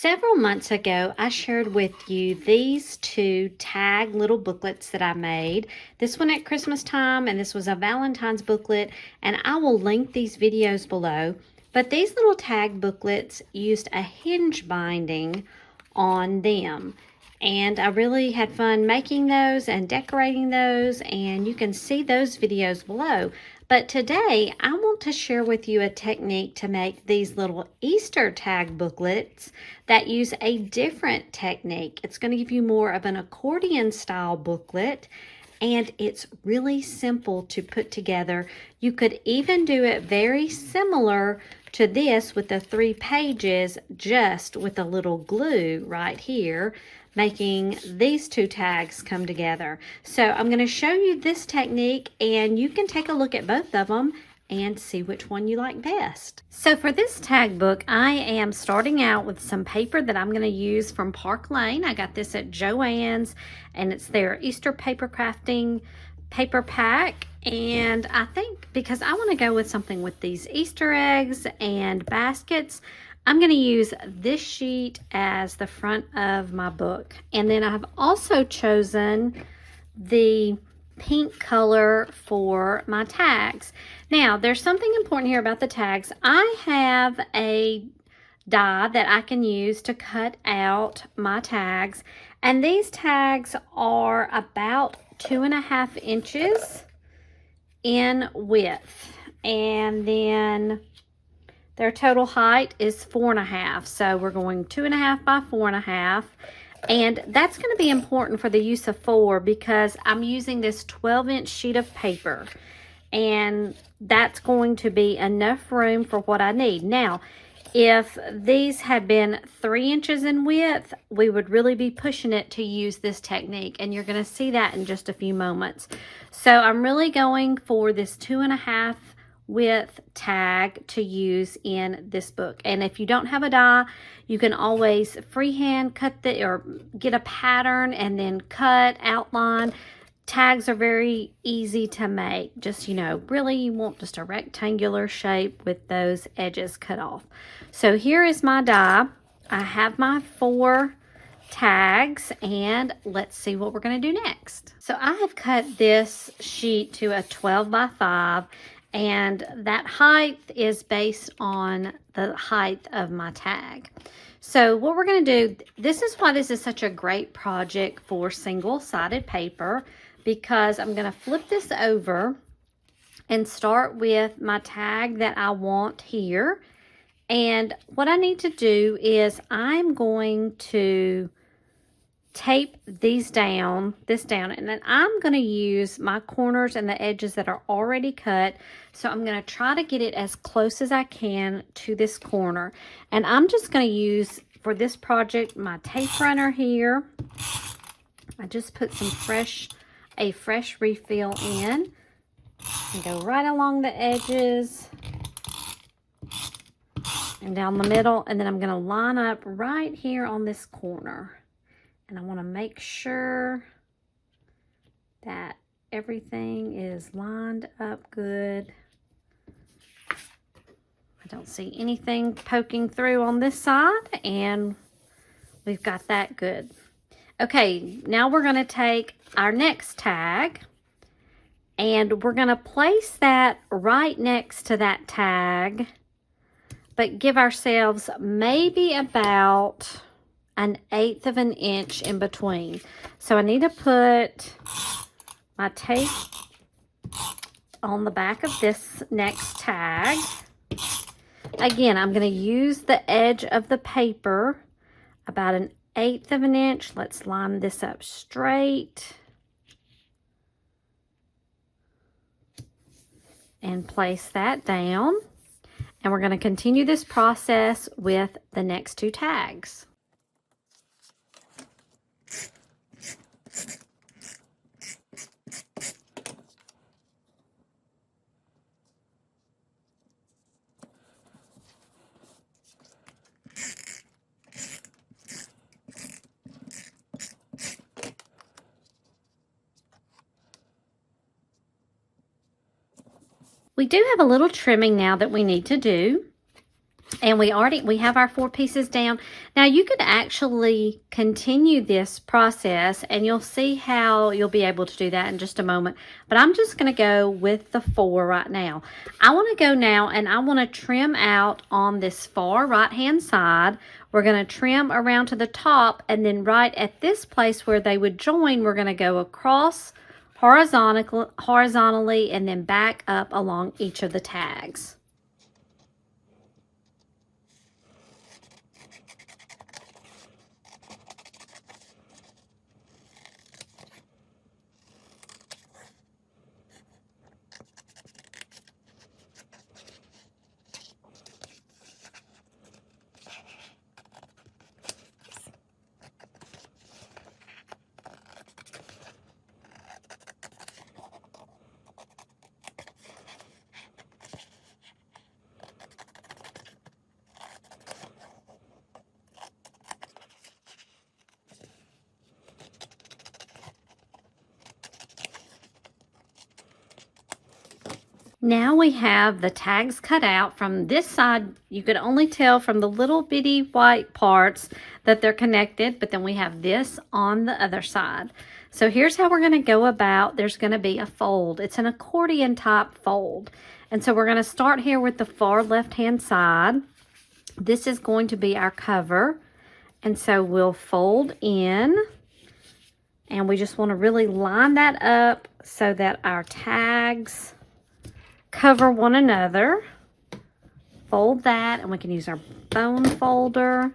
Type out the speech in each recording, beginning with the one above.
Several months ago, I shared with you these two tag little booklets that I made. This one at Christmas time, and this was a Valentine's booklet, and I will link these videos below. But these little tag booklets used a hinge binding on them. And I really had fun making those and decorating those, and you can see those videos below. But today, I want to share with you a technique to make these little Easter tag booklets that use a different technique. It's going to give you more of an accordion style booklet, and it's really simple to put together. You could even do it very similar to this with the 3 pages, just with a little glue right here, making these 2 tags come together. So I'm going to show you this technique, and you can take a look at both of them and see which one you like best. So for this tag book, I am starting out with some paper that I'm going to use from Park Lane. I got this at Joann's, and it's their Easter paper crafting paper pack. And I think because I want to go with something with these Easter eggs and baskets, I'm going to use this sheet as the front of my book. And then I've also chosen the pink color for my tags. Now, there's something important here about the tags. I have a die that I can use to cut out my tags. And these tags are about 2.5 inches in width. And then their total height is 4.5. So we're going 2.5 by 4.5. And that's going to be important for the use of 4 because I'm using this 12-inch sheet of paper. And that's going to be enough room for what I need. Now, if these had been 3 inches in width, we would really be pushing it to use this technique. And you're going to see that in just a few moments. So I'm really going for this 2.5 width tag to use in this book. And if you don't have a die, you can always freehand cut or get a pattern and then cut, outline. Tags are very easy to make. Just, really you want just a rectangular shape with those edges cut off. So here is my die. I have my 4 tags, and let's see what we're going to do next. So I have cut this sheet to a 12 by 5, and that height is based on the height of my tag. So what we're going to do, this is why this is such a great project for single-sided paper, because I'm going to flip this over and start with my tag that I want here. And what I need to do is I'm going to tape this down, and then I'm going to use my corners and the edges that are already cut. So I'm going to try to get it as close as I can to this corner. And I'm just going to use, for this project, my tape runner here. I just put a fresh refill in and go right along the edges and down the middle. And then I'm going to line up right here on this corner. And I want to make sure that everything is lined up good. I don't see anything poking through on this side, and we've got that good. Okay, now we're going to take our next tag, and we're going to place that right next to that tag, but give ourselves maybe about 1/8 of an inch in between. So I need to put my tape on the back of this next tag. Again, I'm going to use the edge of the paper about 1/8 of an inch. Let's line this up straight and place that down. And we're going to continue this process with the next 2 tags. We do have a little trimming now that we need to do. And we have our 4 pieces down. Now you could actually continue this process, and you'll see how you'll be able to do that in just a moment. But I'm just going to go with the 4 right now. I want to go now and I want to trim out on this far right hand side. We're going to trim around to the top, and then right at this place where they would join, we're going to go across horizontally and then back up along each of the tags. Now we have the tags cut out. From this side, you could only tell from the little bitty white parts that they're connected, but then we have this on the other side. So here's how we're going to go about. There's going to be a fold. It's an accordion type fold. And so we're going to start here with the far left-hand side. This is going to be our cover. And so we'll fold in, and we just want to really line that up so that our tags cover one another. Fold that, and we can use our bone folder.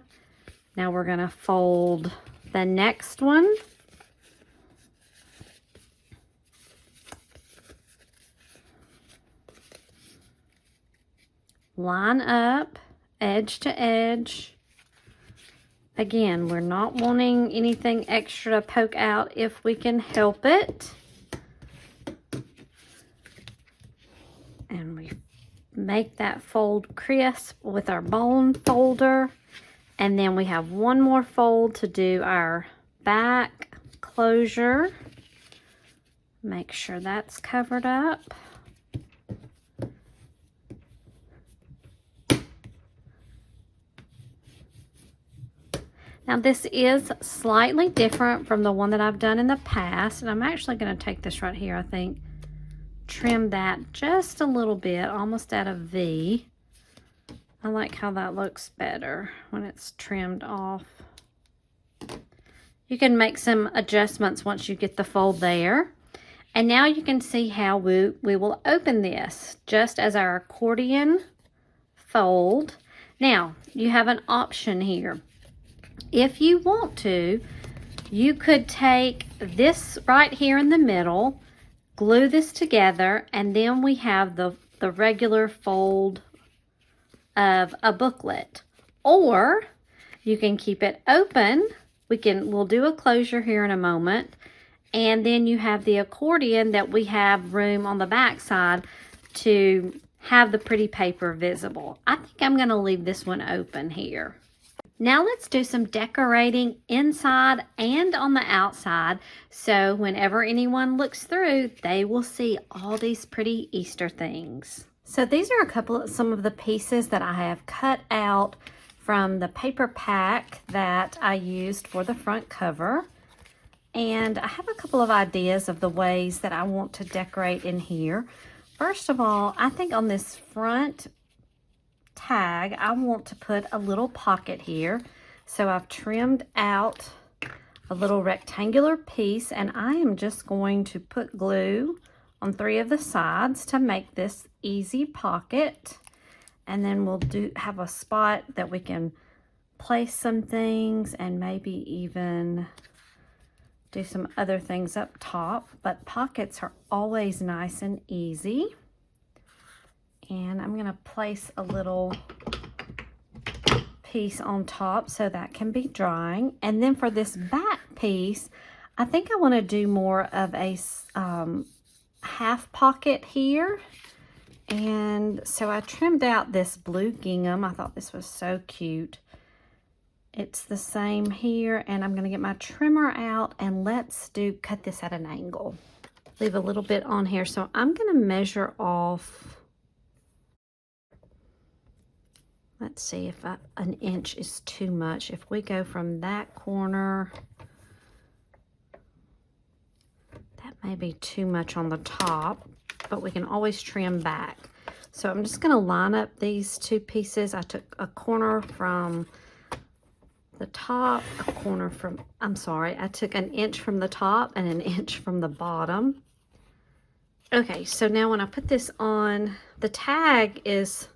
Now we're going to fold the next one. Line up, edge to edge. Again, we're not wanting anything extra to poke out if we can help it. And we make that fold crisp with our bone folder. And then we have one more fold to do our back closure. Make sure that's covered up. Now this is slightly different from the one that I've done in the past. And I'm actually going to take this right here, I think. Trim that just a little bit, almost at a V. I like how that looks better when it's trimmed off. You can make some adjustments once you get the fold there. And now you can see how we will open this just as our accordion fold. Now, you have an option here. If you want to, you could take this right here in the middle, glue this together, and then we have the regular fold of a booklet. Or you can keep it open. We'll do a closure here in a moment. And then you have the accordion that we have room on the back side to have the pretty paper visible. I think I'm going to leave this one open here. Now let's do some decorating inside and on the outside, so whenever anyone looks through, they will see all these pretty Easter things. So these are some of the pieces that I have cut out from the paper pack that I used for the front cover. And I have a couple of ideas of the ways that I want to decorate in here. First of all, I think on this front tag, I want to put a little pocket here. So I've trimmed out a little rectangular piece, and I am just going to put glue on 3 of the sides to make this easy pocket. And then we'll have a spot that we can place some things and maybe even do some other things up top. But pockets are always nice and easy. And I'm going to place a little piece on top so that can be drying. And then for this back piece, I think I want to do more of a half pocket here. And so I trimmed out this blue gingham. I thought this was so cute. It's the same here, and I'm going to get my trimmer out and let's cut this at an angle. Leave a little bit on here. So I'm going to measure off Let's see if an inch is too much. If we go from that corner, that may be too much on the top, but we can always trim back. So I'm just going to line up these two pieces. I took a corner from the top, a corner from, I'm sorry, I took an inch from the top and an inch from the bottom. Okay, so now when I put this on, the tag is,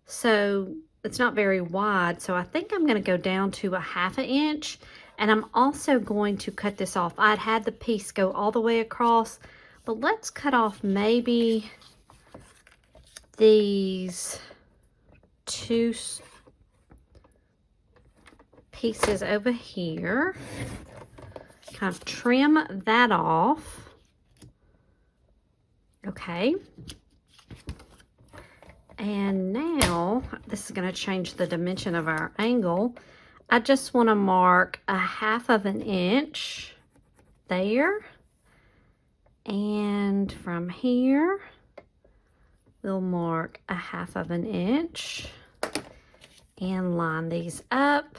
so it's not very wide, so I think I'm going to go down to a 1/2 inch, and I'm also going to cut this off. I'd had the piece go all the way across, but let's cut off maybe these two pieces over here. Kind of trim that off. Okay. And now, this is going to change the dimension of our angle. I just want to mark a 1/2 inch there. And from here, we'll mark a 1/2 inch and line these up.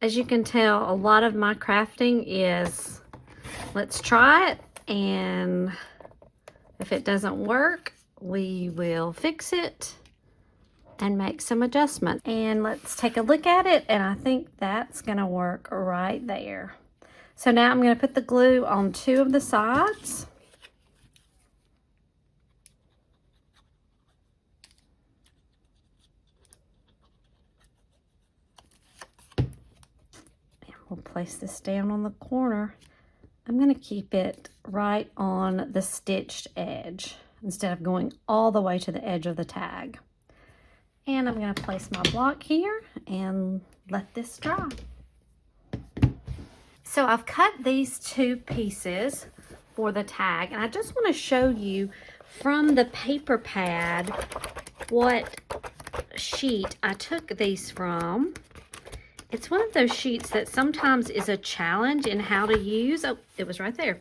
As you can tell, a lot of my crafting is, let's try it, and if it doesn't work, we will fix it and make some adjustments. And let's take a look at it, and I think that's going to work right there. So now I'm going to put the glue on 2 of the sides. And we'll place this down on the corner. I'm going to keep it right on the stitched edge instead of going all the way to the edge of the tag. And I'm going to place my block here and let this dry. So I've cut these 2 pieces for the tag, and I just want to show you from the paper pad what sheet I took these from. It's one of those sheets that sometimes is a challenge in how to use. Oh, it was right there.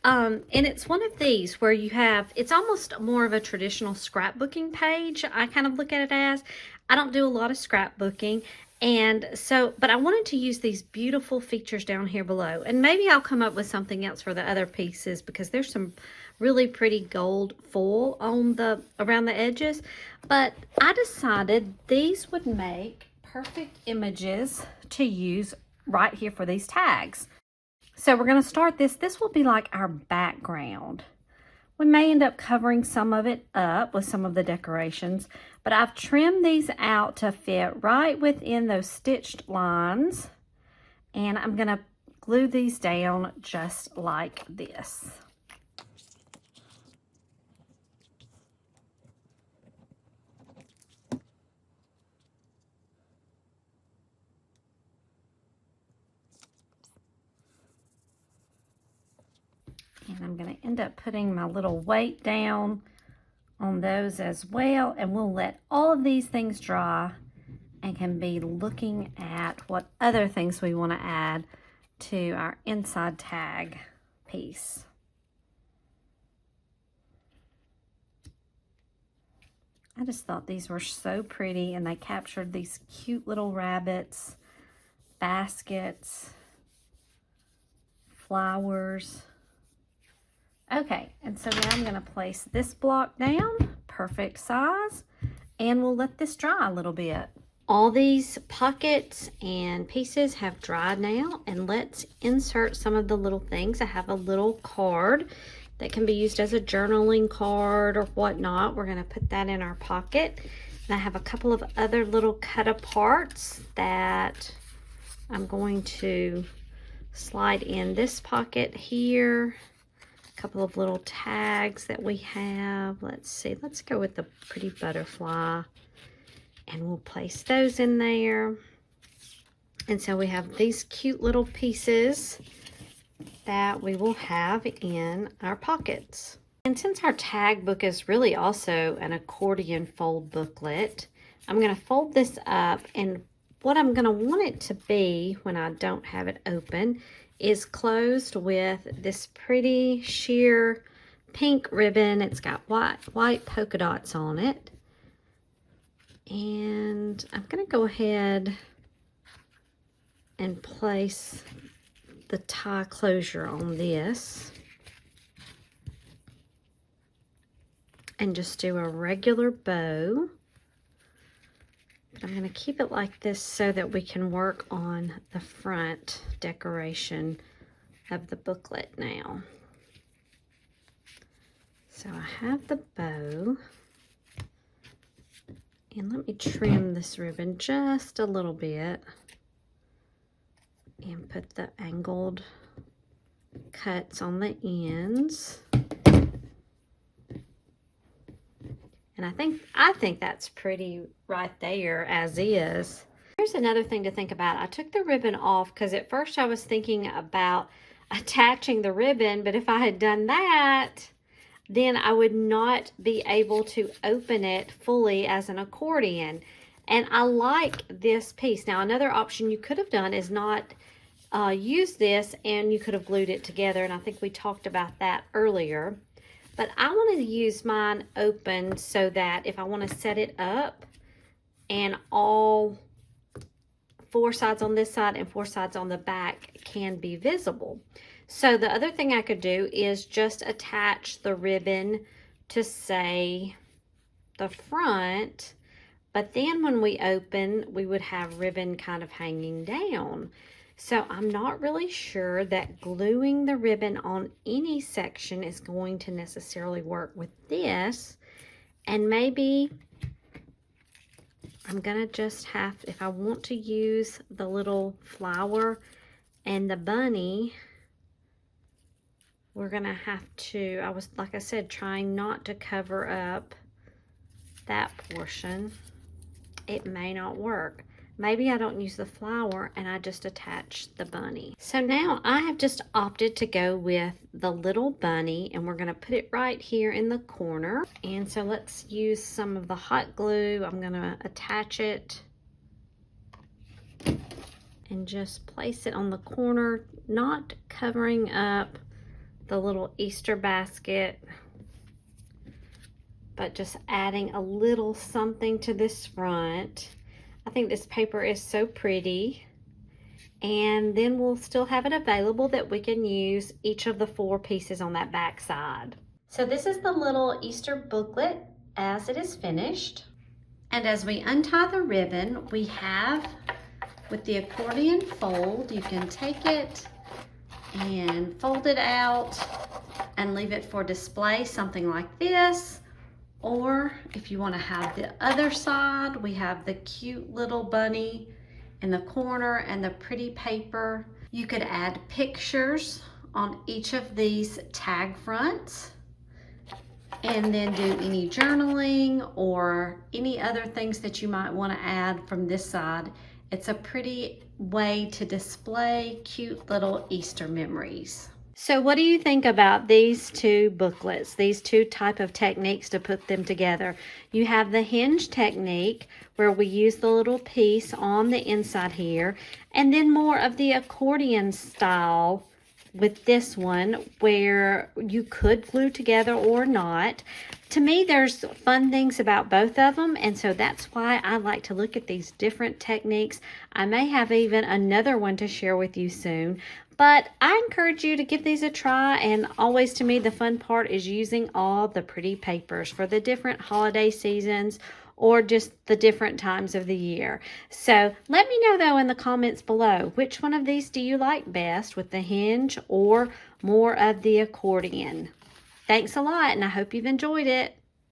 And it's one of these where you have, it's almost more of a traditional scrapbooking page. I kind of look at it as. I don't do a lot of scrapbooking. And so, but I wanted to use these beautiful features down here below. And maybe I'll come up with something else for the other pieces, because there's some really pretty gold foil on the, around the edges. But I decided these would make perfect images to use right here for these tags. So we're going to start this. This will be like our background. We may end up covering some of it up with some of the decorations, but I've trimmed these out to fit right within those stitched lines, and I'm going to glue these down just like this. And I'm going to end up putting my little weight down on those as well. And we'll let all of these things dry and can be looking at what other things we want to add to our inside tag piece. I just thought these were so pretty, and they captured these cute little rabbits, baskets, flowers. Okay, and so now I'm going to place this block down, perfect size, and we'll let this dry a little bit. All these pockets and pieces have dried now, and let's insert some of the little things. I have a little card that can be used as a journaling card or whatnot. We're going to put that in our pocket. And I have a couple of other little cut aparts that I'm going to slide in this pocket here. Couple of little tags that we have. Let's see, let's go with the pretty butterfly, and we'll place those in there. And so we have these cute little pieces that we will have in our pockets. And since our tag book is really also an accordion fold booklet, I'm going to fold this up, and what I'm going to want it to be when I don't have it open is closed with this pretty sheer pink ribbon. It's got white polka dots on it. And I'm going to go ahead and place the tie closure on this. And just do a regular bow. I'm going to keep it like this so that we can work on the front decoration of the booklet now. So I have the bow. And let me trim this ribbon just a little bit and put the angled cuts on the ends. And I think that's pretty right there as is. Here's another thing to think about. I took the ribbon off because at first I was thinking about attaching the ribbon, but if I had done that, then I would not be able to open it fully as an accordion. And I like this piece. Now, another option you could have done is not use this, and you could have glued it together, and I think we talked about that earlier. But I wanted to use mine open so that if I want to set it up and all 4 sides on this side and 4 sides on the back can be visible. So the other thing I could do is just attach the ribbon to, say, the front, but then when we open, we would have ribbon kind of hanging down. So I'm not really sure that gluing the ribbon on any section is going to necessarily work with this. And maybe I'm gonna just have, if I want to use the little flower and the bunny, we're gonna have to, I was, like I said, trying not to cover up that portion. It may not work. Maybe I don't use the flower and I just attach the bunny. So now I have just opted to go with the little bunny, and we're gonna put it right here in the corner. And so let's use some of the hot glue. I'm gonna attach it and just place it on the corner, not covering up the little Easter basket, but just adding a little something to this front. I think this paper is so pretty, and then we'll still have it available that we can use each of the 4 pieces on that back side. So this is the little Easter booklet as it is finished. And as we untie the ribbon, we have, with the accordion fold, you can take it and fold it out and leave it for display, something like this. Or if you want to have the other side, we have the cute little bunny in the corner and the pretty paper. You could add pictures on each of these tag fronts and then do any journaling or any other things that you might want to add from this side. It's a pretty way to display cute little Easter memories. So what do you think about these 2 booklets, these 2 type of techniques to put them together? You have the hinge technique where we use the little piece on the inside here, and then more of the accordion style with this one where you could glue together or not. To me, there's fun things about both of them, and so that's why I like to look at these different techniques. I may have even another one to share with you soon, but I encourage you to give these a try, and always to me the fun part is using all the pretty papers for the different holiday seasons or just the different times of the year. So let me know though in the comments below, which one of these do you like best, with the hinge or more of the accordion? Thanks a lot, and I hope you've enjoyed it.